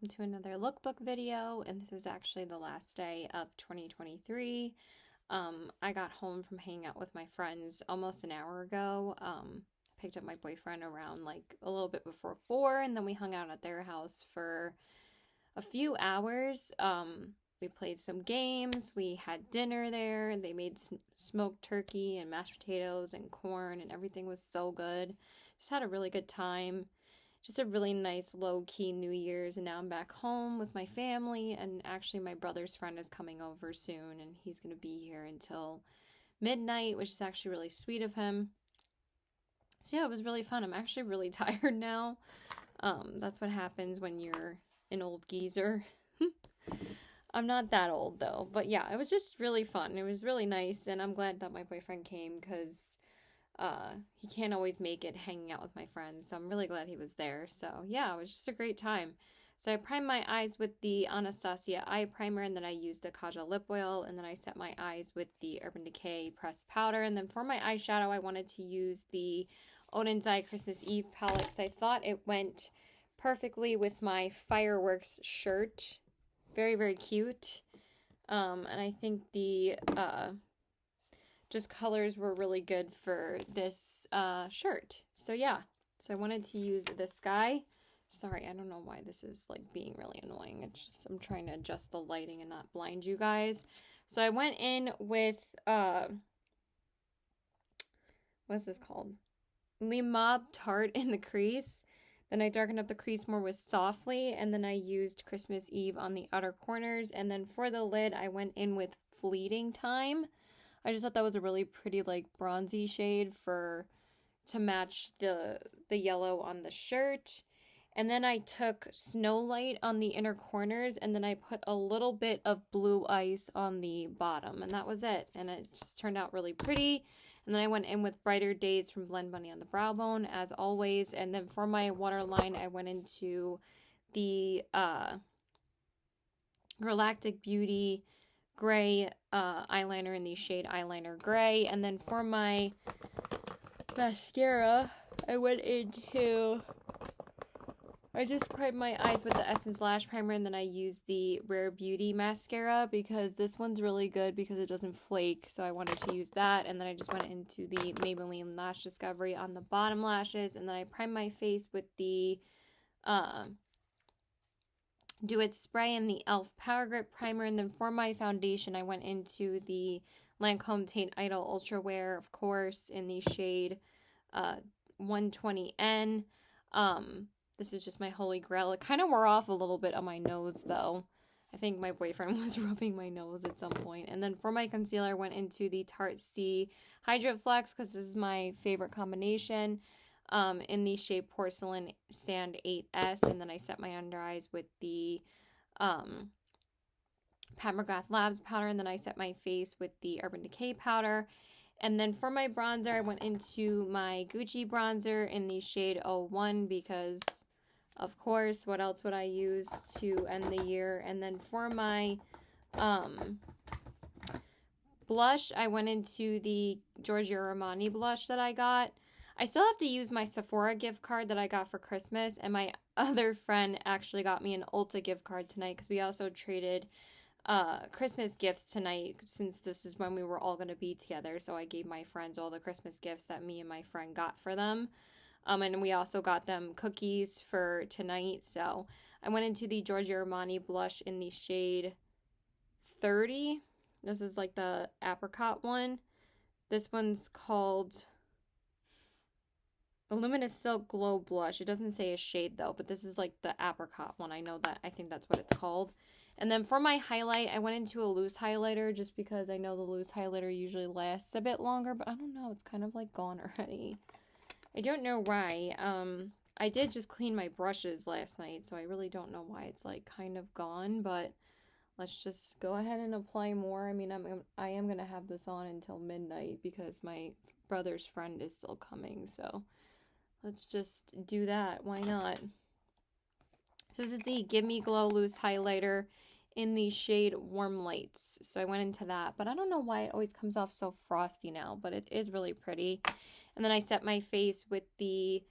welcome to another lookbook video, and this is actually the last day of 2023. I got home from hanging out with my friends almost an hour ago. Picked up my boyfriend around like a little bit before 4, and then we hung out at their house for a few hours. We played some games, we had dinner there, they made smoked turkey and mashed potatoes and corn, and everything was so good. Just had a really good time. Just a really nice low-key New Year's, and now I'm back home with my family, and actually my brother's friend is coming over soon, and he's going to be here until midnight, which is actually really sweet of him. So yeah, it was really fun. I'm actually really tired now. That's what happens when you're an old geezer. I'm not that old though, but yeah, it was just really fun. It was really nice, and I'm glad that my boyfriend came because he can't always make it hanging out with my friends, so I'm really glad he was there. So yeah, it was just a great time. So I primed my eyes with the Anastasia eye primer, and then I used the Kajal lip oil, and then I set my eyes with the Urban Decay pressed powder. And then for my eyeshadow, I wanted to use the Oden's Eye Christmas Eve palette because I thought it went perfectly with my fireworks shirt. Very, very cute. And I think the just colors were really good for this shirt. So yeah, so I wanted to use the sky. Sorry, I don't know why this is like being really annoying. It's just I'm trying to adjust the lighting and not blind you guys. So I went in with what's this called? Limab Tart in the crease. Then I darkened up the crease more with Softly, and then I used Christmas Eve on the outer corners. And then for the lid, I went in with Fleeting Time. I just thought that was a really pretty like bronzy shade to match the yellow on the shirt. And then I took Snow Light on the inner corners, and then I put a little bit of Blue Ice on the bottom, and that was it. And it just turned out really pretty. And then I went in with Brighter Days from Blend Bunny on the brow bone, as always. And then for my waterline, I went into the Galactic Beauty gray eyeliner in the shade Eyeliner Gray. And then for my mascara, I just primed my eyes with the Essence Lash Primer, and then I used the Rare Beauty mascara because this one's really good because it doesn't flake, so I wanted to use that. And then I just went into the Maybelline Lash Discovery on the bottom lashes, and then I primed my face with the Do It Spray and the e.l.f. Power Grip Primer. And then for my foundation, I went into the Lancome Tate Idol Ultra Wear, of course, in the shade 120N. This is just my holy grail. It kind of wore off a little bit on my nose, though. I think my boyfriend was rubbing my nose at some point. And then for my concealer, I went into the Tarte C Hydra Flex because this is my favorite combination in the shade Porcelain Sand 8S. And then I set my under eyes with the Pat McGrath Labs powder. And then I set my face with the Urban Decay powder. And then for my bronzer, I went into my Gucci bronzer in the shade 01 because, of course, what else would I use to end the year? And then for my blush, I went into the Giorgio Armani blush that I got. I still have to use my Sephora gift card that I got for Christmas, and my other friend actually got me an Ulta gift card tonight because we also traded Christmas gifts tonight since this is when we were all going to be together. So I gave my friends all the Christmas gifts that me and my friend got for them. And we also got them cookies for tonight. So I went into the Giorgio Armani blush in the shade 30. This is like the apricot one. This one's called Luminous Silk Glow Blush. It doesn't say a shade though, but this is like the apricot one. I think that's what it's called. And then for my highlight, I went into a loose highlighter just because I know the loose highlighter usually lasts a bit longer, but I don't know, it's kind of like gone already. I don't know why. I did just clean my brushes last night, so I really don't know why it's like kind of gone, but let's just go ahead and apply more. I mean, I am going to have this on until midnight because my brother's friend is still coming, so let's just do that. Why not? This is the Give Me Glow Loose Highlighter in the shade Warm Lights. So I went into that, but I don't know why it always comes off so frosty now, but it is really pretty. And then I set my face with the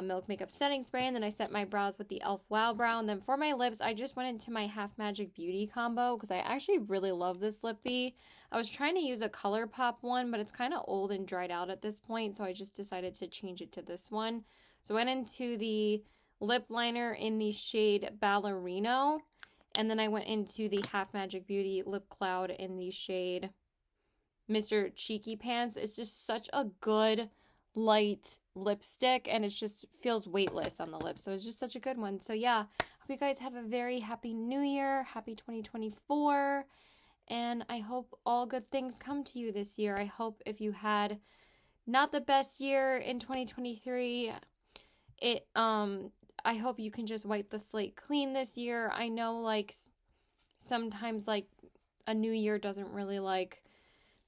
Milk Makeup Setting Spray, and then I set my brows with the e.l.f. Wow Brow. And then for my lips, I just went into my Half Magic Beauty combo because I actually really love this lippy. I was trying to use a ColourPop one, but it's kind of old and dried out at this point, so I just decided to change it to this one. So I went into the lip liner in the shade Ballerino, and then I went into the Half Magic Beauty Lip Cloud in the shade Mr. Cheeky Pants. It's just such a good light lipstick, and it just feels weightless on the lips, so it's just such a good one. So yeah, hope you guys have a very happy new year, happy 2024, and I hope all good things come to you this year. I hope if you had not the best year in 2023, I hope you can just wipe the slate clean this year. I know like sometimes like a new year doesn't really like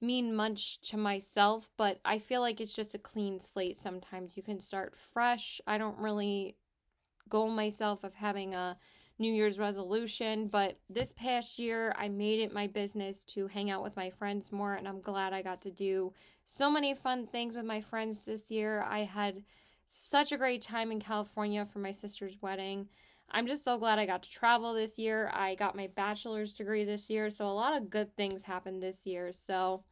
mean much to myself, but I feel like it's just a clean slate. Sometimes you can start fresh. I don't really goal myself of having a New Year's resolution, but this past year I made it my business to hang out with my friends more, and I'm glad I got to do so many fun things with my friends this year. I had such a great time in California for my sister's wedding. I'm just so glad I got to travel this year. I got my bachelor's degree this year, so a lot of good things happened this year. So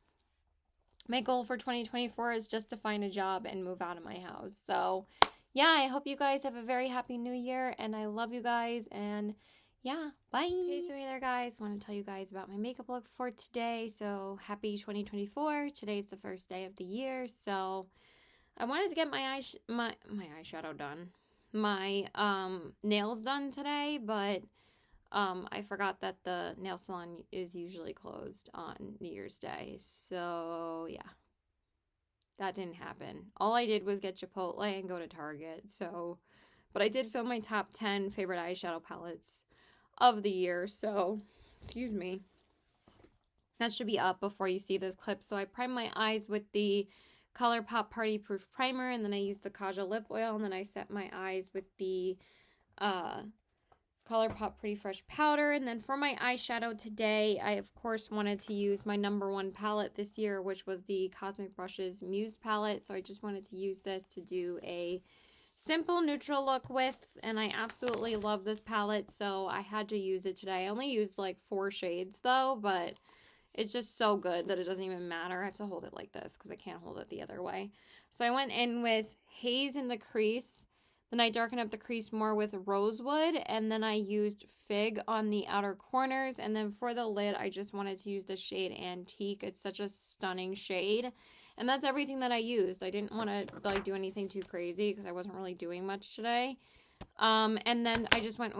my goal for 2024 is just to find a job and move out of my house. So yeah, I hope you guys have a very happy new year, and I love you guys, and yeah, bye. Okay, so hey there guys, I want to tell you guys about my makeup look for today. So happy 2024. Today's the first day of the year, so I wanted to get my eyeshadow done, my nails done today, but I forgot that the nail salon is usually closed on New Year's Day, so yeah, that didn't happen. All I did was get Chipotle and go to Target, so, but I did film my top 10 favorite eyeshadow palettes of the year, so, excuse me. That should be up before you see this clip. So I primed my eyes with the ColourPop Party Proof Primer, and then I used the Kaja Lip Oil, and then I set my eyes with the ColourPop Pretty Fresh Powder. And then for my eyeshadow today, I of course wanted to use my #1 palette this year, which was the Cosmic Brushes Muse palette. So I just wanted to use this to do a simple neutral look with, and I absolutely love this palette, so I had to use it today. I only used like 4 shades though, but it's just so good that it doesn't even matter. I have to hold it like this because I can't hold it the other way. So I went in with Haze in the crease. Then I darkened up the crease more with Rosewood. And then I used Fig on the outer corners. And then for the lid, I just wanted to use the shade Antique. It's such a stunning shade. And that's everything that I used. I didn't want to like do anything too crazy because I wasn't really doing much today. And then I just went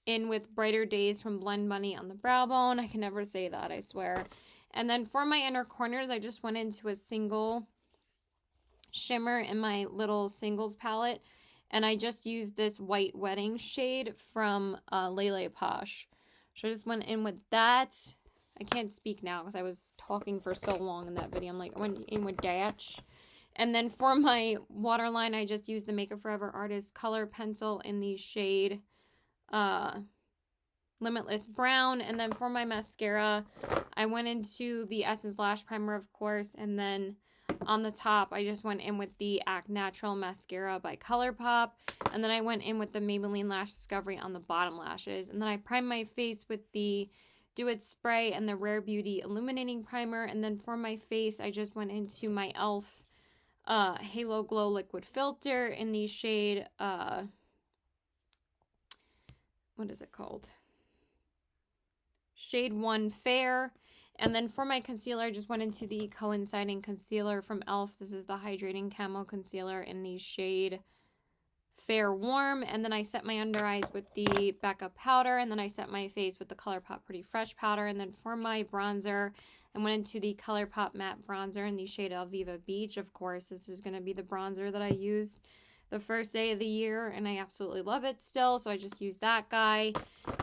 in with Brighter Days from Blend Bunny on the brow bone. I can never say that, I swear. And then for my inner corners, I just went into a single shimmer in my little singles palette. And I just used this White Wedding shade from Lele Posh. So I just went in with that. I can't speak now because I was talking for so long in that video. I'm like, I went in with that. And then for my waterline, I just used the Makeup Forever Artist Color Pencil in the shade Limitless Brown. And then for my mascara, I went into the Essence Lash Primer, of course, and then on the top, I just went in with the Act Natural Mascara by ColourPop, and then I went in with the Maybelline Lash Discovery on the bottom lashes, and then I primed my face with the Do It Spray and the Rare Beauty Illuminating Primer, and then for my face, I just went into my e.l.f. Halo Glow Liquid Filter in the shade, what is it called? Shade 1 Fair. And then for my concealer, I just went into the Coinciding Concealer from e.l.f. This is the Hydrating Camo Concealer in the shade Fair Warm. And then I set my under eyes with the Becca Powder. And then I set my face with the ColourPop Pretty Fresh Powder. And then for my bronzer, I went into the ColourPop Matte Bronzer in the shade Alviva Beach. Of course, this is going to be the bronzer that I used the first day of the year, and I absolutely love it still, so I just used that guy.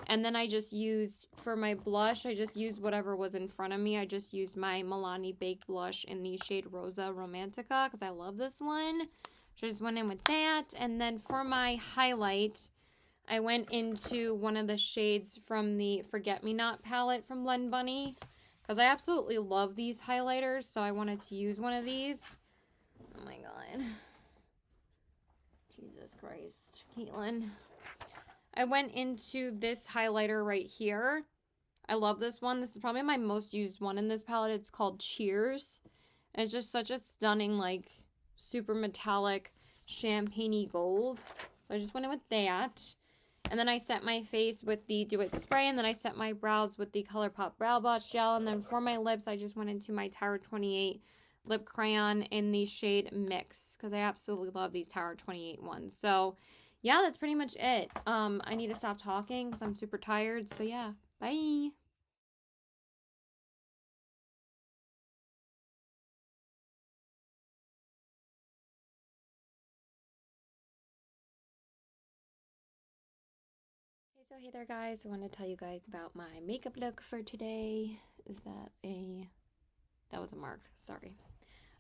And then I just used, for my blush, I just used whatever was in front of me. I just used my Milani Baked Blush in the shade Rosa Romantica, because I love this one. So I just went in with that. And then for my highlight, I went into one of the shades from the Forget Me Not palette from Blend Bunny, because I absolutely love these highlighters, so I wanted to use one of these. Oh my god. Jesus Christ, Caitlin. I went into this highlighter right here. I love this one. This is probably my most used one in this palette. It's called Cheers. And it's just such a stunning, like, super metallic champagne-y gold. So I just went in with that. And then I set my face with the Do It Spray. And then I set my brows with the ColourPop Brow Blush Gel. And then for my lips, I just went into my Tower 28 lip crayon in the shade Mix. Because I absolutely love these Tower 28 ones. So, yeah, that's pretty much it. I need to stop talking because I'm super tired. So, yeah. Bye. So hey there guys, I want to tell you guys about my makeup look for today. That was a mark, sorry.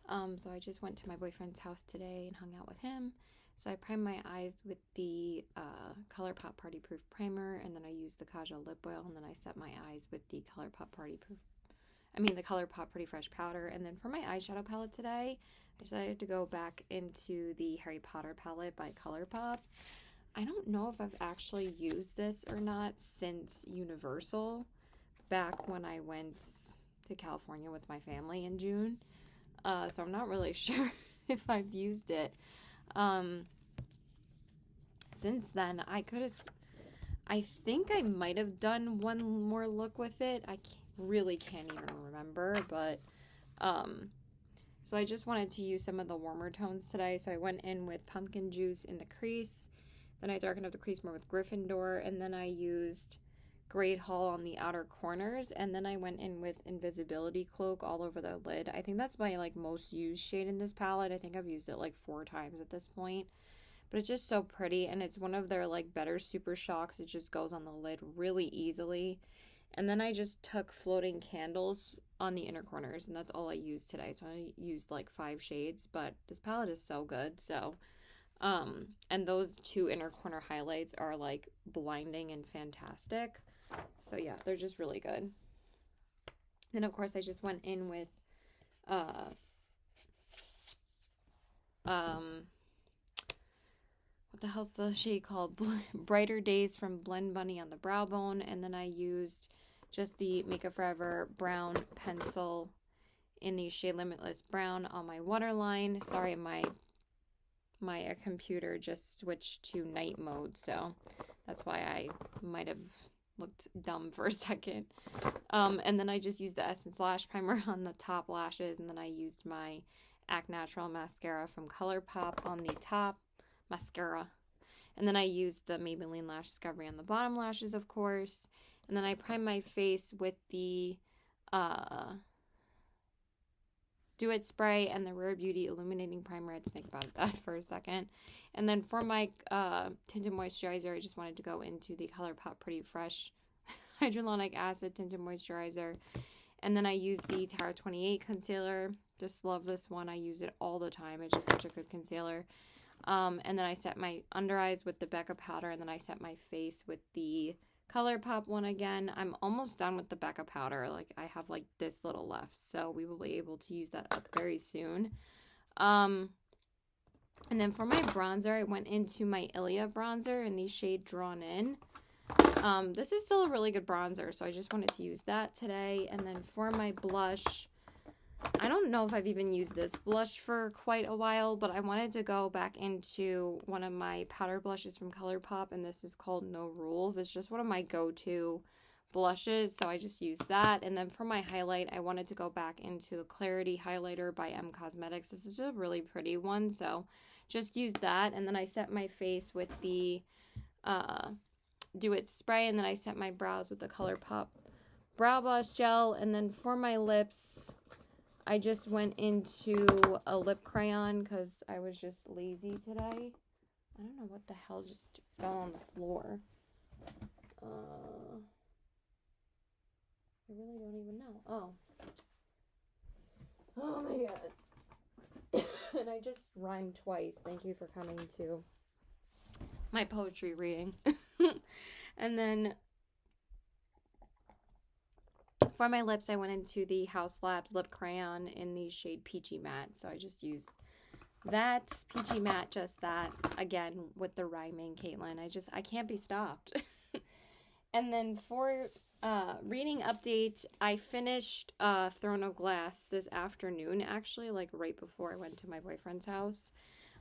So I just went to my boyfriend's house today and hung out with him. So I primed my eyes with the ColourPop Party Proof Primer, and then I used the Kajal Lip Oil, and then I set my eyes with the ColourPop Pretty Fresh Powder. And then for my eyeshadow palette today, I decided to go back into the Harry Potter palette by ColourPop. I don't know if I've actually used this or not since Universal, back when I went to California with my family in June. So I'm not really sure if I've used it. Since then, I think I might have done one more look with it. I really can't even remember, but so I just wanted to use some of the warmer tones today. So I went in with Pumpkin Juice in the crease. Then I darkened up the crease more with Gryffindor, and then I used Great Hall on the outer corners, and then I went in with Invisibility Cloak all over the lid. I think that's my like most used shade in this palette. I think I've used it like 4 times at this point, but it's just so pretty, and it's one of their like better super shocks. It just goes on the lid really easily. And then I just took floating candles on the inner corners, and that's all I used today. So I used like 5 shades, but this palette is so good. So and those 2 inner corner highlights are like blinding and fantastic. So yeah, they're just really good. Then of course I just went in with what the hell's the shade called? Brighter Days from Blend Bunny on the brow bone, and then I used just the Makeup Forever brown pencil in the shade Limitless Brown on my waterline. Sorry, my computer just switched to night mode, so that's why I might have looked dumb for a second. And then I just used the Essence Lash Primer on the top lashes, and then I used my Act Natural mascara from ColourPop on the top mascara. And then I used the Maybelline Lash Discovery on the bottom lashes, of course. And then I primed my face with the Do It Spray and the Rare Beauty Illuminating Primer. I had to think about that for a second. And then for my tinted moisturizer, I just wanted to go into the ColourPop Pretty Fresh Hyaluronic Acid Tinted Moisturizer. And then I used the Tower 28 concealer. Just love this one. I use it all the time. It's just such a good concealer. And then I set my under eyes with the Becca powder, and then I set my face with the ColourPop one again. I'm almost done with the Becca powder. Like, I have like this little left, so we will be able to use that up very soon. And then for my bronzer, I went into my Ilia bronzer in the shade Drawn In. This is still a really good bronzer, so I just wanted to use that today. And then for my blush, I don't know if I've even used this blush for quite a while, but I wanted to go back into one of my powder blushes from ColourPop, and this is called No Rules. It's just one of my go-to blushes, so I just used that. And then for my highlight, I wanted to go back into the Clarity Highlighter by M Cosmetics. This is a really pretty one, so just use that. And then I set my face with the Do It Spray, and then I set my brows with the ColourPop Brow Blush Gel. And then for my lips, I just went into a lip crayon because I was just lazy today. I don't know what the hell just fell on the floor. I really don't even know. Oh my god. And I just rhymed twice. Thank you for coming to my poetry reading. And then for my lips, I went into the House Labs lip crayon in the shade Peachy Matte. So I just used That's Peachy Matte, just that. Again, with the rhyming, Caitlin. I can't be stopped. And then for reading update, I finished Throne of Glass this afternoon, actually, like right before I went to my boyfriend's house.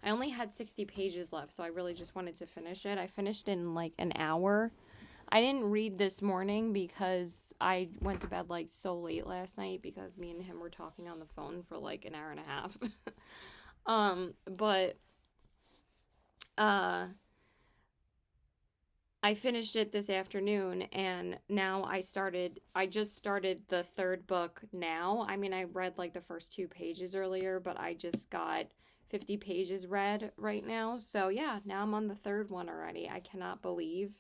I only had 60 pages left, so I really just wanted to finish it. I finished in like an hour. I didn't read this morning because I went to bed like so late last night because me and him were talking on the phone for like an hour and a half. But I finished it this afternoon, and now I just started the third book now. I mean, I read like the first 2 pages earlier, but I just got 50 pages read right now. So yeah, now I'm on the third one already. I cannot believe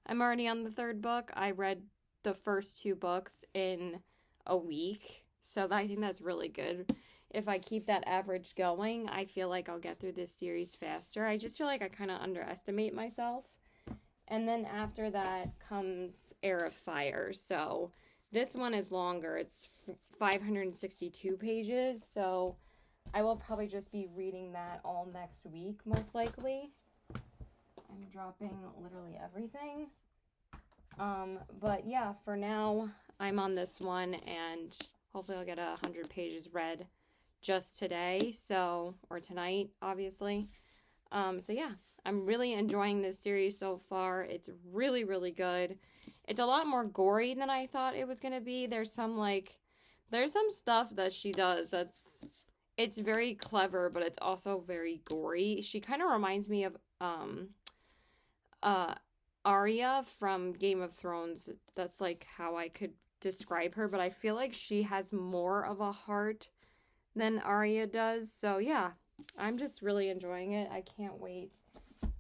I'm already on the third book. I read the first 2 books in a week, so I think that's really good. If I keep that average going, I feel like I'll get through this series faster. I just feel like I kind of underestimate myself. And then after that comes Heir of Fire. So this one is longer. It's 562 pages. So I will probably just be reading that all next week, most likely. I'm dropping literally everything. But yeah, for now, I'm on this one, and hopefully I'll get 100 pages read just today. So, or tonight, obviously. So yeah. I'm really enjoying this series so far. It's really, really good. It's a lot more gory than I thought it was going to be. There's some stuff that she does it's very clever, but it's also very gory. She kind of reminds me of Arya from Game of Thrones. That's like how I could describe her, but I feel like she has more of a heart than Arya does. So yeah, I'm just really enjoying it. I can't wait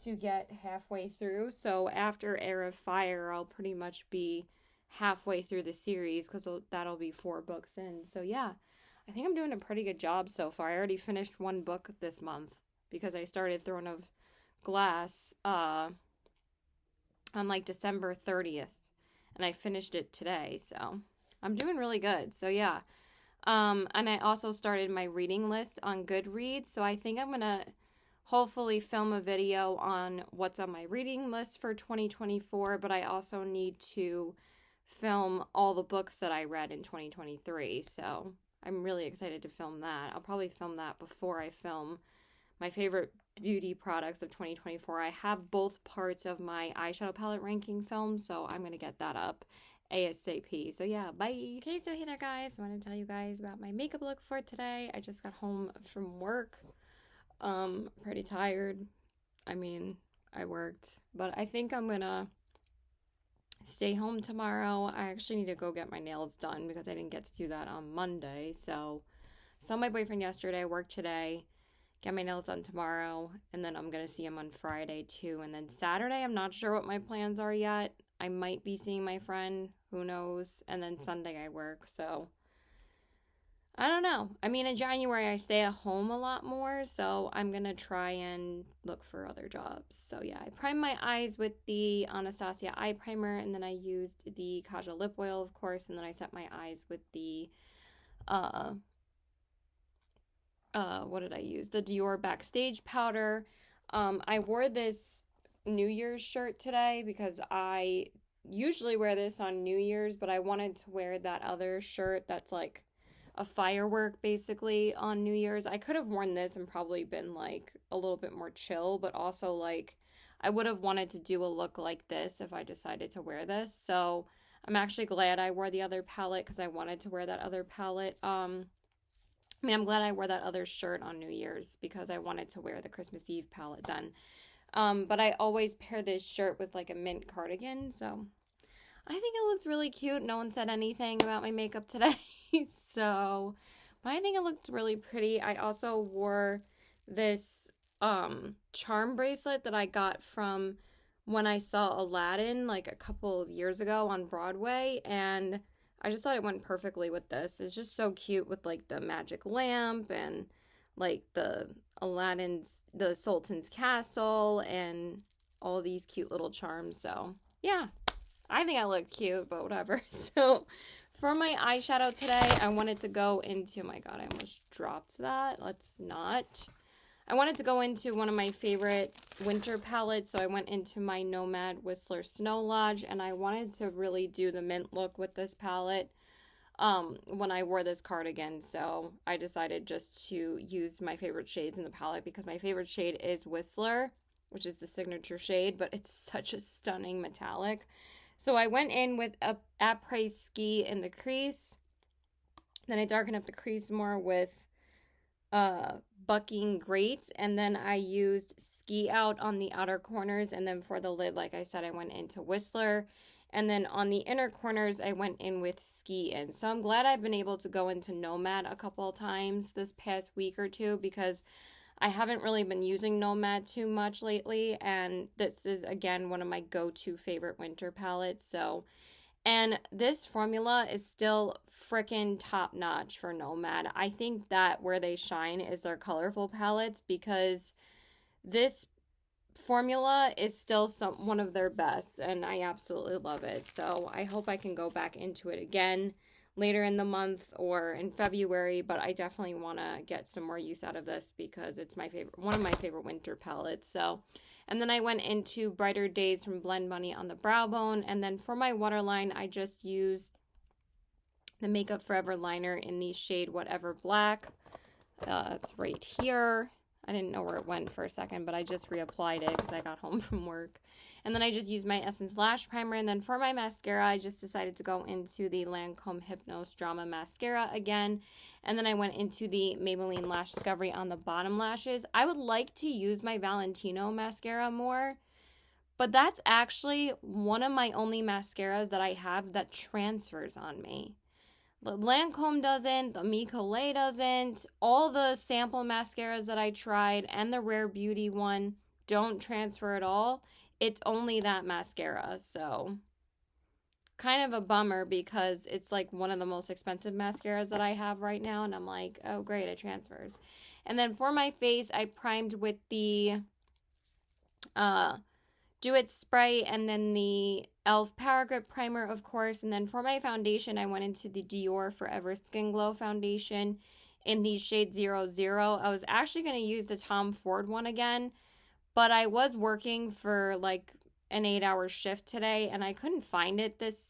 to get halfway through. So after Heir of Fire, I'll pretty much be halfway through the series because that'll be 4 books in. So yeah, I think I'm doing a pretty good job so far. I already finished 1 book this month because I started Throne of Glass on like December 30th, and I finished it today. So I'm doing really good. So yeah. And I also started my reading list on Goodreads. So I think I'm going to hopefully film a video on what's on my reading list for 2024, but I also need to film all the books that I read in 2023, so I'm really excited to film that. I'll probably film that before I film my favorite beauty products of 2024. I have both parts of my eyeshadow palette ranking film, so I'm going to get that up ASAP. So yeah, bye. Okay, so hey there guys, I want to tell you guys about my makeup look for today. I just got home from work. Pretty tired. I mean, I worked, but I think I'm gonna stay home tomorrow. I actually need to go get my nails done because I didn't get to do that on Monday. So, saw my boyfriend yesterday, worked today, get my nails done tomorrow, and then I'm gonna see him on Friday too. And then Saturday, I'm not sure what my plans are yet. I might be seeing my friend, who knows? And then Sunday I work, so I don't know. I mean, in January, I stay at home a lot more, so I'm going to try and look for other jobs. So, yeah, I primed my eyes with the Anastasia eye primer, and then I used the Kaja lip oil, of course, and then I set my eyes with the, what did I use? The Dior Backstage powder. I wore this New Year's shirt today because I usually wear this on New Year's, but I wanted to wear that other shirt that's like a firework basically on New Year's. I could have worn this and probably been like a little bit more chill, but also like I would have wanted to do a look like this if I decided to wear this. So I'm actually glad I wore the other palette because I wanted to wear that other palette. I'm glad I wore that other shirt on New Year's because I wanted to wear the Christmas Eve palette then. But I always pair this shirt with like a mint cardigan, so I think it looked really cute. No one said anything about my makeup today. So, but I think it looked really pretty. I also wore this charm bracelet that I got from when I saw Aladdin like a couple of years ago on Broadway, and I just thought it went perfectly with this. It's just so cute with like the magic lamp and like the Sultan's castle and all these cute little charms. So yeah, I think I look cute, but whatever. So for my eyeshadow today, I wanted to go into, my God, I almost dropped that. Let's not. I wanted to go into one of my favorite winter palettes, so I went into my Nomad Whistler Snow Lodge, and I wanted to really do the mint look with this palette when I wore this cardigan, so I decided just to use my favorite shades in the palette because my favorite shade is Whistler, which is the signature shade, but it's such a stunning metallic. So I went in with a Après Ski in the crease, then I darkened up the crease more with Bucking Great, and then I used Ski Out on the outer corners, and then for the lid, like I said, I went into Whistler, and then on the inner corners, I went in with Ski In. So I'm glad I've been able to go into Nomad a couple of times this past week or two because I haven't really been using Nomad too much lately, and this is, again, one of my go-to favorite winter palettes, so... And this formula is still freaking top notch for Nomad. I think that where they shine is their colorful palettes because this formula is still one of their best and I absolutely love it. So I hope I can go back into it again later in the month or in February, but I definitely want to get some more use out of this because it's my favorite, one of my favorite winter palettes. So, and then I went into Brighter Days from Blend Money on the brow bone, and then for my waterline, I just used the Makeup Forever liner in the shade Whatever Black. It's right here. I didn't know where it went for a second, but I just reapplied it because I got home from work. And then I just used my Essence Lash Primer. And then for my mascara, I just decided to go into the Lancome Hypnose Drama Mascara again. And then I went into the Maybelline Lash Discovery on the bottom lashes. I would like to use my Valentino mascara more, but that's actually one of my only mascaras that I have that transfers on me. The Lancome doesn't, the Micole doesn't, all the sample mascaras that I tried and the Rare Beauty one don't transfer at all. It's only that mascara, so kind of a bummer because it's like one of the most expensive mascaras that I have right now, and I'm like, oh great, it transfers. And then for my face, I primed with the Do It spray and then the e.l.f. Power Grip primer, of course. And then for my foundation, I went into the Dior Forever Skin Glow foundation in the shade 00. I was actually going to use the Tom Ford one again, but I was working for like an 8-hour shift today and I couldn't find it this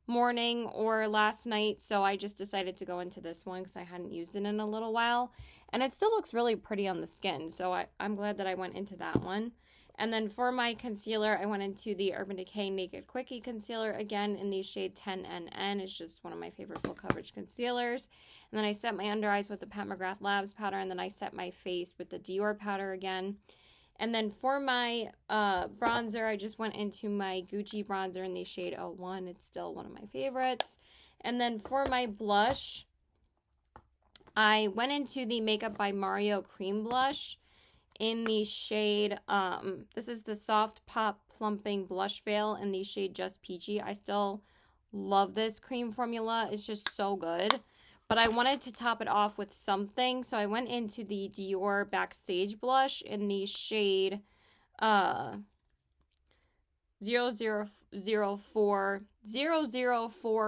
morning or last night, so I just decided to go into this one because I hadn't used it in a little while. And it still looks really pretty on the skin, so I'm glad that I went into that one. And then for my concealer, I went into the Urban Decay Naked Quickie Concealer again in the shade 10NN. It's just one of my favorite full coverage concealers. And then I set my under eyes with the Pat McGrath Labs powder, and then I set my face with the Dior powder again. And then for my bronzer, I just went into my Gucci bronzer in the shade 01. It's still one of my favorites. And then for my blush, I went into the Makeup by Mario Cream Blush in the shade, this is the Soft Pop Plumping Blush Veil in the shade Just Peachy. I still love this cream formula. It's just so good. But I wanted to top it off with something, so I went into the Dior Backstage Blush in the shade 004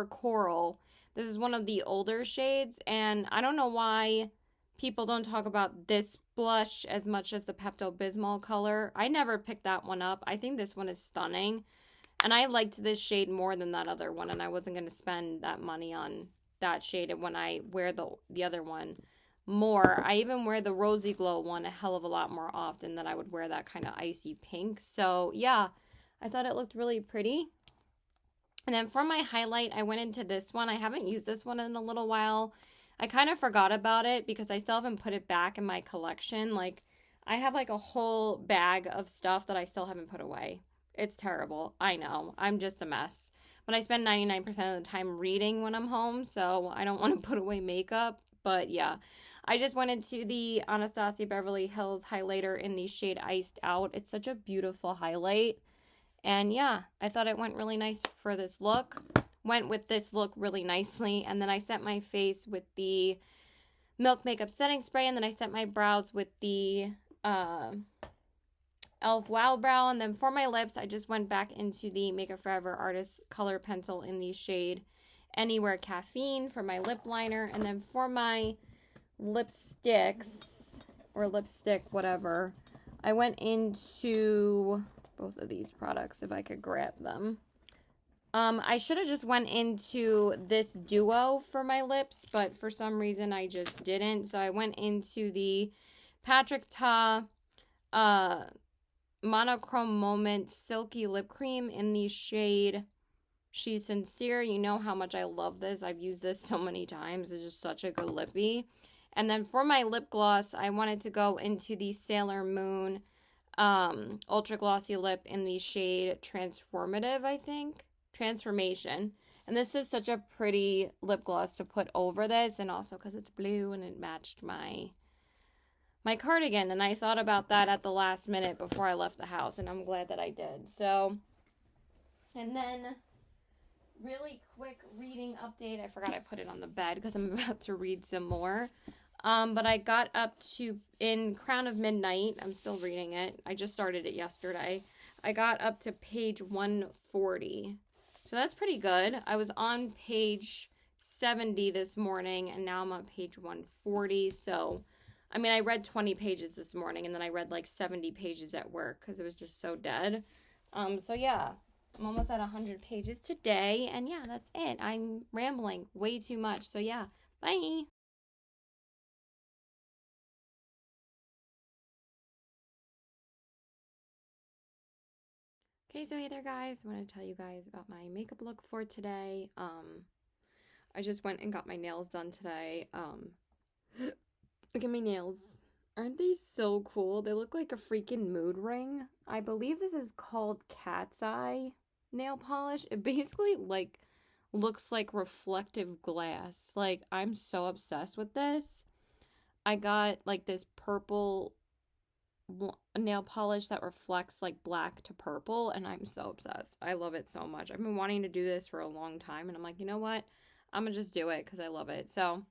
Coral. This is one of the older shades, and I don't know why people don't talk about this blush as much as the Pepto-Bismol color. I never picked that one up. I think this one is stunning, and I liked this shade more than that other one, and I wasn't going to spend that money on that shade when I wear the other one more. I even wear the Rosy Glow one a hell of a lot more often than I would wear that kind of icy pink. So yeah, I thought it looked really pretty. And then for my highlight, I went into this one. I haven't used this one in a little while. I kind of forgot about it because I still haven't put it back in my collection. Like, I have like a whole bag of stuff that I still haven't put away. It's terrible. I know. I'm just a mess. But I spend 99% of the time reading when I'm home, so I don't want to put away makeup. But yeah, I just went into the Anastasia Beverly Hills highlighter in the shade Iced Out. It's such a beautiful highlight. And yeah, I thought it went really nice for this look. Went with this look really nicely. And then I set my face with the Milk Makeup Setting Spray. And then I set my brows with the e.l.f. Wow Brow. And then for my lips, I just went back into the Makeup Forever Artist Color Pencil in the shade Anywhere Caffeine for my lip liner. And then for my lipsticks, or lipstick, whatever, I went into both of these products if I could grab them. I should have just went into this duo for my lips, but for some reason I just didn't. So I went into the Patrick Ta Monochrome Moment Silky Lip Cream in the shade She's Sincere. You know how much I love this. I've used this so many times. It's just such a good lippy. And then for my lip gloss, I wanted to go into the Sailor Moon Ultra Glossy Lip in the shade Transformative, I think. Transformation. And this is such a pretty lip gloss to put over this, and also because it's blue and it matched my cardigan, and I thought about that at the last minute before I left the house, and I'm glad that I did. So, and then really quick reading update. I forgot I put it on the bed because I'm about to read some more. But I got up to, in Crown of Midnight, I'm still reading it. I just started it yesterday. I got up to page 140. So that's pretty good. I was on page 70 this morning, and now I'm on page 140. So, I mean, I read 20 pages this morning, and then I read like 70 pages at work because it was just so dead. So yeah, I'm almost at 100 pages today, and yeah, that's it. I'm rambling way too much. So yeah, bye. Okay, so hey there guys, I want to tell you guys about my makeup look for today. I just went and got my nails done today. Look at my nails. Aren't they so cool? They look like a freaking mood ring. I believe this is called Cat's Eye nail polish. It basically like looks like reflective glass. Like, I'm so obsessed with this. I got like this purple nail polish that reflects like black to purple, and I'm so obsessed. I love it so much. I've been wanting to do this for a long time, and I'm like, you know what? I'm gonna just do it because I love it. So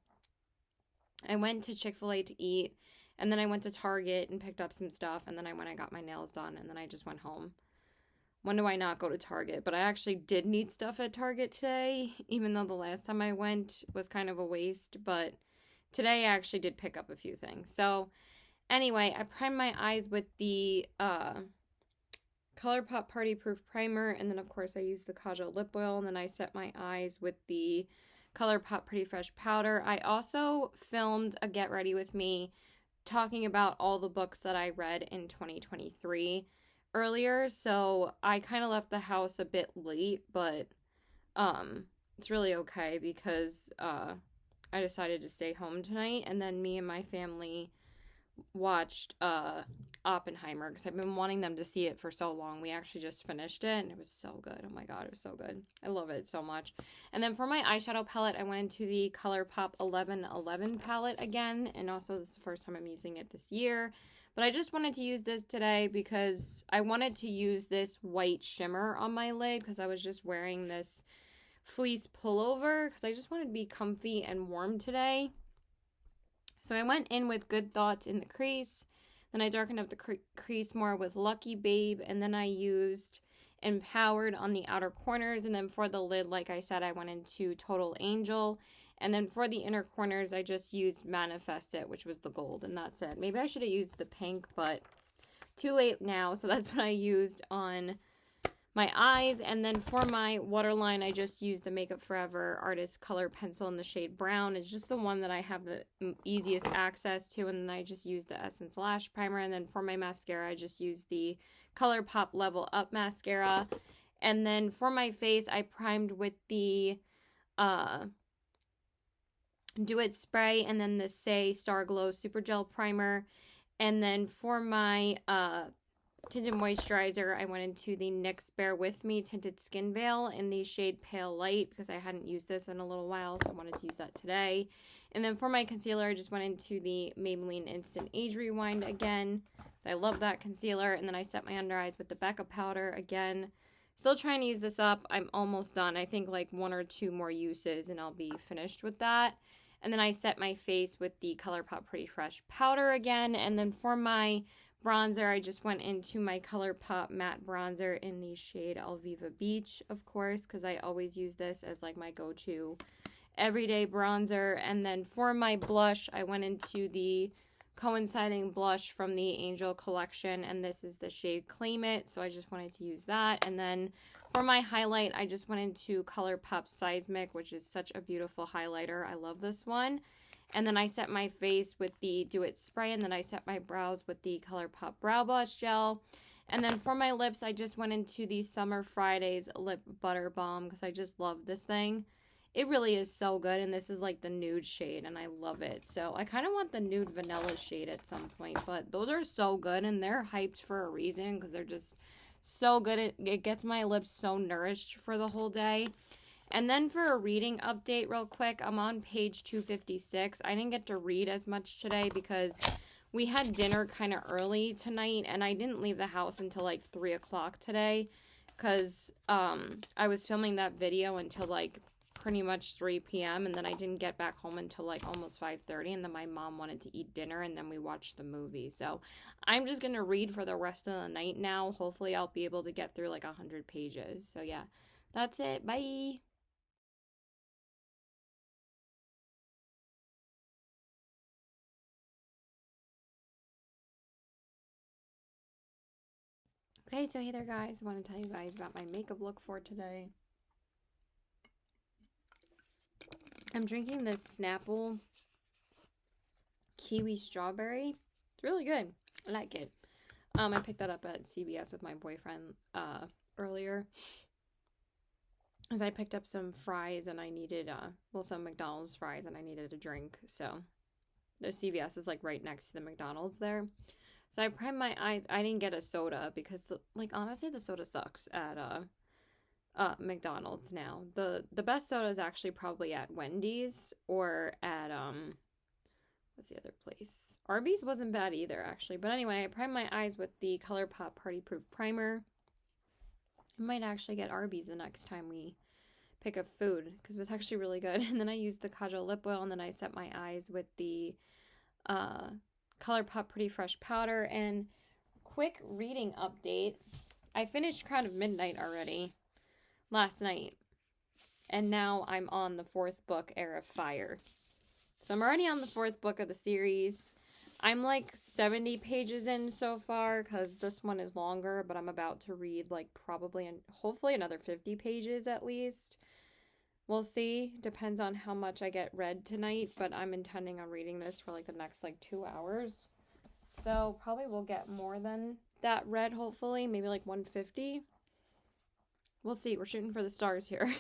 I went to Chick-fil-A to eat, and then I went to Target and picked up some stuff, and then I went and got my nails done, and then I just went home. When do I not go to Target? But I actually did need stuff at Target today, even though the last time I went was kind of a waste, but today I actually did pick up a few things. So anyway, I primed my eyes with the ColourPop Party Proof Primer, and then of course I used the Kajal Lip Oil, and then I set my eyes with the ColourPop Pretty Fresh Powder. I also filmed a Get Ready With Me talking about all the books that I read in 2023 earlier, so I kind of left the house a bit late, but it's really okay because I decided to stay home tonight, and then me and my family watched Oppenheimer because I've been wanting them to see it for so long. We actually just finished it, and it was so good. Oh my god, it was so good. I love it so much. And then for my eyeshadow palette, I went into the ColourPop 1111 palette again, and also this is the first time I'm using it this year. But I just wanted to use this today because I wanted to use this white shimmer on my lid because I was just wearing this fleece pullover because I just wanted to be comfy and warm today. So I went in with Good Thoughts in the crease. Then I darkened up the crease more with Lucky Babe. And then I used Empowered on the outer corners. And then for the lid, like I said, I went into Total Angel. And then for the inner corners, I just used Manifest It, which was the gold. And that's it. Maybe I should have used the pink, but too late now. So that's what I used on my eyes. And then for my waterline, I just used the Makeup Forever Artist Color Pencil in the shade Brown. It's just the one that I have the easiest access to, and then I just used the Essence Lash Primer. And then for my mascara, I just used the ColourPop Level Up Mascara. And then for my face, I primed with the Do It Spray, and then the Say Star Glow Super Gel Primer. And then for my tinted moisturizer, I went into the NYX Bear With Me Tinted Skin Veil in the shade Pale Light because I hadn't used this in a little while, so I wanted to use that today. And then for my concealer, I just went into the Maybelline Instant Age Rewind again. I love that concealer. And then I set my under eyes with the Becca powder again. Still trying to use this up. I'm almost done. I think like 1 or 2 more uses and I'll be finished with that. And then I set my face with the ColourPop Pretty Fresh powder again. And then for my bronzer, I just went into my ColourPop matte bronzer in the shade Alviva Beach, of course, because I always use this as like my go-to everyday bronzer. And then for my blush, I went into the coinciding blush from the Angel collection, and this is the shade Claim It, so I just wanted to use that. And then for my highlight, I just went into ColourPop Seismic, which is such a beautiful highlighter. I love this one. And then I set my face with the Do It Spray, and then I set my brows with the ColourPop Brow Blush Gel. And then for my lips, I just went into the Summer Fridays Lip Butter Balm because I just love this thing. It really is so good, and this is like the nude shade, and I love it. So I kind of want the nude vanilla shade at some point, but those are so good, and they're hyped for a reason because they're just so good. It gets my lips so nourished for the whole day. And then for a reading update real quick, I'm on page 256. I didn't get to read as much today because we had dinner kind of early tonight, and I didn't leave the house until like 3 o'clock today because I was filming that video until like pretty much 3 p.m. and then I didn't get back home until like almost 5:30, and then my mom wanted to eat dinner, and then we watched the movie. So I'm just going to read for the rest of the night now. Hopefully I'll be able to get through like 100 pages. So yeah, that's it. Bye. Okay, so hey there guys, I want to tell you guys about my makeup look for today. I'm drinking this Snapple Kiwi Strawberry. It's really good. I like it. I picked that up at CVS with my boyfriend earlier. As I picked up some fries and I needed, some McDonald's fries and I needed a drink. So the CVS is like right next to the McDonald's there. So I primed my eyes. I didn't get a soda because, honestly, the soda sucks at McDonald's now. The best soda is actually probably at Wendy's or at what's the other place? Arby's wasn't bad either, actually. But anyway, I primed my eyes with the ColourPop Party Proof Primer. I might actually get Arby's the next time we pick up food because it was actually really good. And then I used the Kajal lip oil, and then I set my eyes with the ColourPop Pretty Fresh Powder. And quick reading update. I finished Crown of Midnight already last night, and now I'm on the 4th book, Heir of Fire. So I'm already on the 4th book of the series. I'm like 70 pages in so far because this one is longer, but I'm about to read like probably and hopefully another 50 pages at least. We'll see. Depends on how much I get read tonight, but I'm intending on reading this for like the next like 2 hours. So probably we'll get more than that read, hopefully. Maybe like 150. We'll see. We're shooting for the stars here.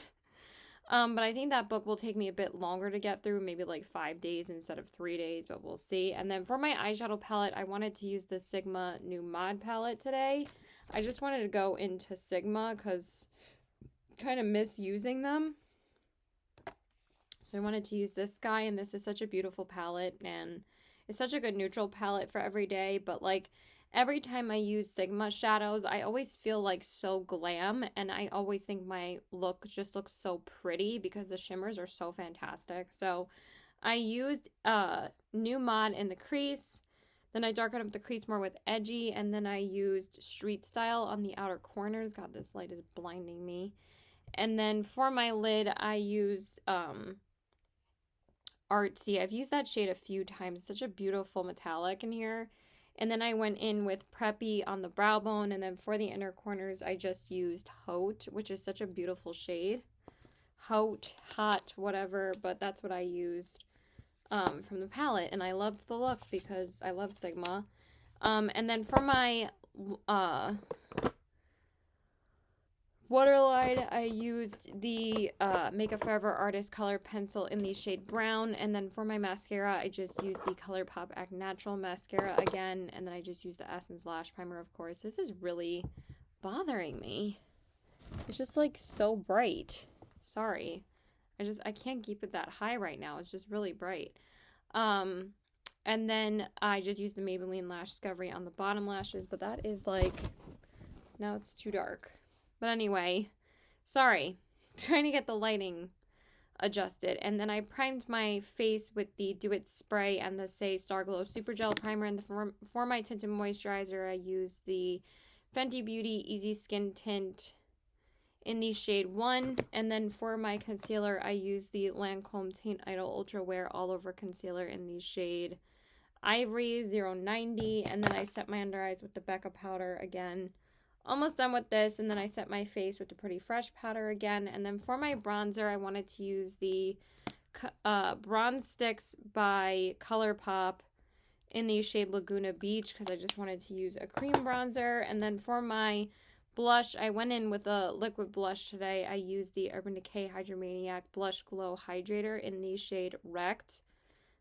But I think that book will take me a bit longer to get through, maybe like 5 days instead of 3 days, but we'll see. And then for my eyeshadow palette, I wanted to use the Sigma New Mod palette today. I just wanted to go into Sigma because I kind of miss using them. So I wanted to use this guy, and this is such a beautiful palette, and it's such a good neutral palette for every day, but like every time I use Sigma shadows, I always feel like so glam, and I always think my look just looks so pretty because the shimmers are so fantastic. So I used New Mod in the crease, then I darkened up the crease more with Edgy, and then I used Street Style on the outer corners. God, this light is blinding me. And then for my lid, I used Artsy. I've used that shade a few times. It's such a beautiful metallic in here. And then I went in with Preppy on the brow bone. And then for the inner corners, I just used Haute, which is such a beautiful shade. Haute, hot, whatever. But that's what I used from the palette. And I loved the look because I love Sigma. And then for my waterline, I used the Makeup Forever Artist Color Pencil in the shade Brown. And then for my mascara, I just used the ColourPop Act Natural Mascara again. And then I just used the Essence Lash Primer, of course. This is really bothering me. It's just like so bright. Sorry. I can't keep it that high right now. It's just really bright. And then I just used the Maybelline Lash Discovery on the bottom lashes. But that is like, now it's too dark. But anyway, sorry, trying to get the lighting adjusted. And then I primed my face with the Do It Spray and the Say Star Glow Super Gel Primer. And for my tinted moisturizer, I used the Fenty Beauty Easy Skin Tint in the shade 1. And then for my concealer, I used the Lancome Teint Idol Ultra Wear All Over Concealer in the shade Ivory 090, and then I set my under eyes with the Becca powder again. Almost done with this, and then I set my face with the Pretty Fresh powder again. And then for my bronzer, I wanted to use the Bronze Sticks by ColourPop in the shade Laguna Beach because I just wanted to use a cream bronzer. And then for my blush, I went in with a liquid blush today. I used the Urban Decay Hydromaniac Blush Glow Hydrator in the shade Wrecked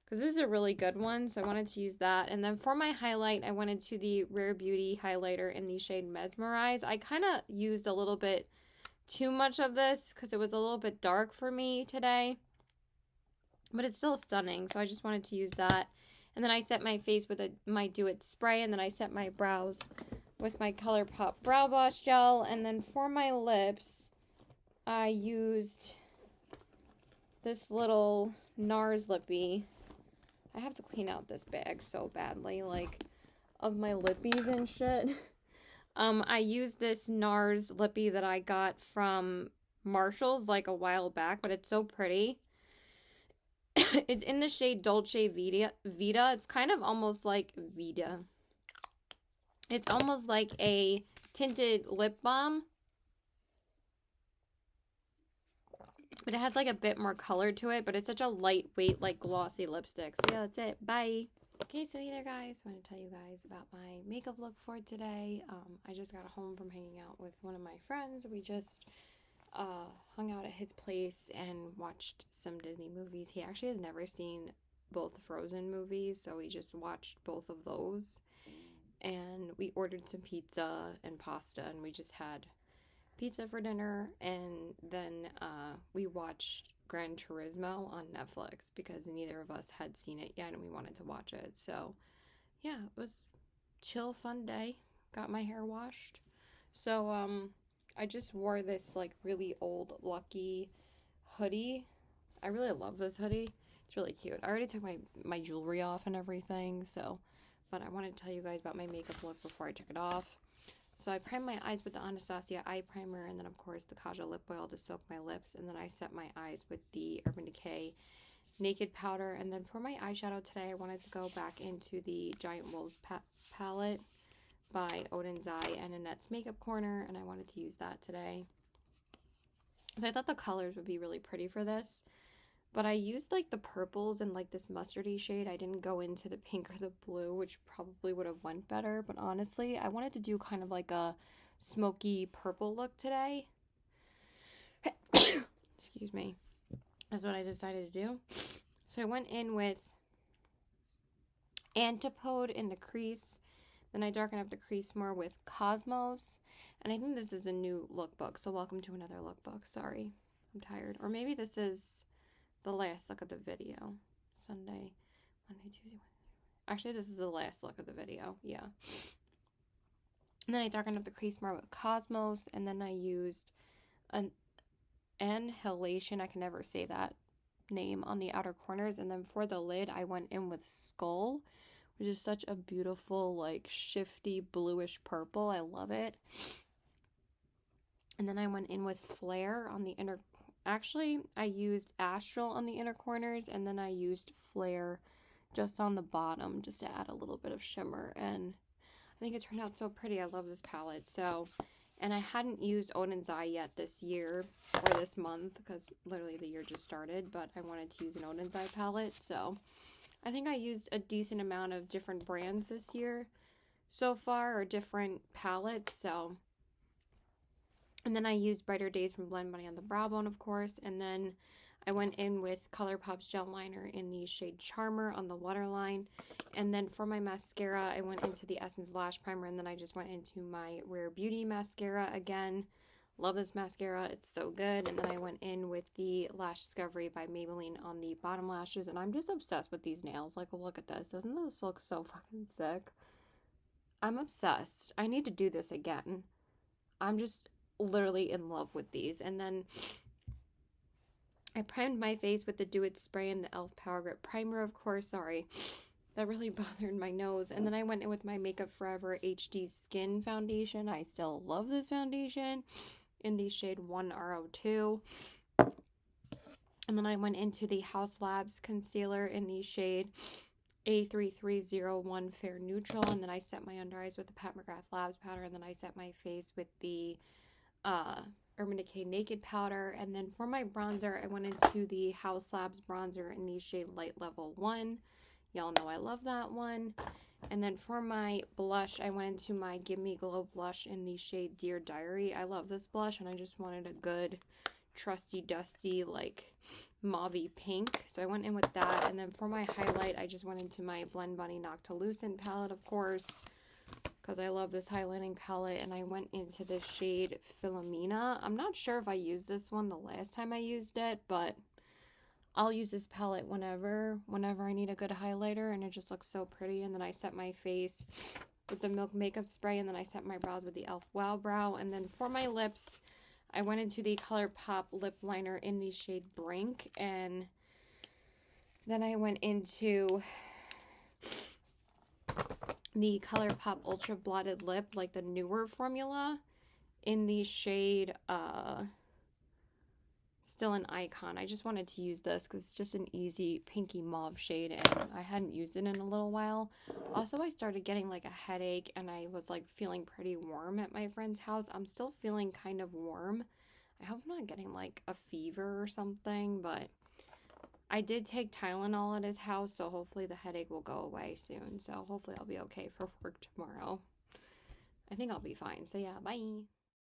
because this is a really good one, so I wanted to use that. And then for my highlight, I went into the Rare Beauty highlighter in the shade Mesmerize. I kind of used a little bit too much of this because it was a little bit dark for me today, but it's still stunning, so I just wanted to use that. And then I set my face with my Do It spray, and then I set my brows with my ColourPop Brow Boss Gel. And then for my lips, I used this little NARS lippy. I have to clean out this bag so badly, like, of my lippies and shit. I used this NARS lippy that I got from Marshall's, like, a while back, but it's so pretty. It's in the shade Dolce Vita. It's kind of almost like Vita. It's almost like a tinted lip balm, but it has like a bit more color to it, but it's such a lightweight, like glossy lipstick. So yeah, that's it. Bye. Okay, so hey there guys, I want to tell you guys about my makeup look for today. I just got home from hanging out with one of my friends. We just hung out at his place and watched some Disney movies. He actually has never seen both Frozen movies, so we just watched both of those. And we ordered some pizza and pasta, and we just had pizza for dinner. And then we watched Gran Turismo on Netflix because neither of us had seen it yet and we wanted to watch it. So yeah, it was chill, fun day. Got my hair washed. So I just wore this like really old Lucky hoodie. I really love this hoodie. It's really cute. I already took my jewelry off and everything, so, but I wanted to tell you guys about my makeup look before I took it off. So I primed my eyes with the Anastasia eye primer, and then of course the Kaja lip oil to soak my lips, and then I set my eyes with the Urban Decay Naked powder. And then for my eyeshadow today, I wanted to go back into the Giant Wolves palette by Odin's Eye and Annette's Makeup Corner, and I wanted to use that today. So I thought the colors would be really pretty for this, but I used like the purples and like this mustardy shade. I didn't go into the pink or the blue, which probably would have went better, but honestly, I wanted to do kind of like a smoky purple look today. Excuse me. That's what I decided to do. So I went in with Antipode in the crease. Then I darkened up the crease more with Cosmos. And I think this is a new lookbook, so welcome to another lookbook. Sorry, I'm tired. Or maybe this is the last look of the video. Sunday, Monday, Tuesday, Wednesday. Actually, this is the last look of the video, yeah. And then I darkened up the crease more with Cosmos, and then I used an Annihilation, I can never say that name, on the outer corners. And then for the lid, I went in with Skull, which is such a beautiful, like, shifty bluish purple. I love it. And then I went in with Flare on the inner. Actually, I used Astral on the inner corners, and then I used Flare just on the bottom, just to add a little bit of shimmer. And I think it turned out so pretty. I love this palette. So, and I hadn't used Odin's Eye yet this year, or this month, because literally the year just started, but I wanted to use an Odin's Eye palette. So I think I used a decent amount of different brands this year so far, or different palettes. So, and then I used Brighter Days from Blend Money on the brow bone, of course. And then I went in with ColourPop's gel liner in the shade Charmer on the waterline. And then for my mascara, I went into the Essence Lash Primer, and then I just went into my Rare Beauty mascara again. Love this mascara. It's so good. And then I went in with the Lash Discovery by Maybelline on the bottom lashes. And I'm just obsessed with these nails. Like, look at this. Doesn't this look so fucking sick? I'm obsessed. I need to do this again. I'm just literally in love with these. And then I primed my face with the Do It spray and the e.l.f. Power Grip primer, of course. Sorry, that really bothered my nose. And then I went in with my Makeup Forever HD Skin Foundation. I still love this foundation in the shade 1R02. And then I went into the Haus Labs concealer in the shade A3301 Fair Neutral, and then I set my under eyes with the Pat McGrath Labs powder, and then I set my face with the Urban Decay Naked Powder. And then for my bronzer, I went into the House Labs bronzer in the shade Light Level 1. Y'all know I love that one. And then for my blush, I went into my Give Me Glow blush in the shade Dear Diary. I love this blush, and I just wanted a good trusty dusty like mauvey pink, so I went in with that. And then for my highlight, I just went into my Blend Bunny Noctilucent palette, of course, because I love this highlighting palette, and I went into the shade Philomena. I'm not sure if I used this one the last time I used it, but I'll use this palette whenever I need a good highlighter, and it just looks so pretty. And then I set my face with the Milk Makeup Spray, and then I set my brows with the e.l.f. Wow Brow. And then for my lips, I went into the ColourPop lip liner in the shade Brink, and then I went into the ColourPop Ultra Blotted Lip, like the newer formula, in the shade Still an Icon. I just wanted to use this because it's just an easy pinky mauve shade, and I hadn't used it in a little while. Also, I started getting like a headache, and I was like feeling pretty warm at my friend's house. I'm still feeling kind of warm. I hope I'm not getting like a fever or something, but I did take Tylenol at his house, so hopefully the headache will go away soon. So hopefully I'll be okay for work tomorrow. I think I'll be fine. So yeah, bye.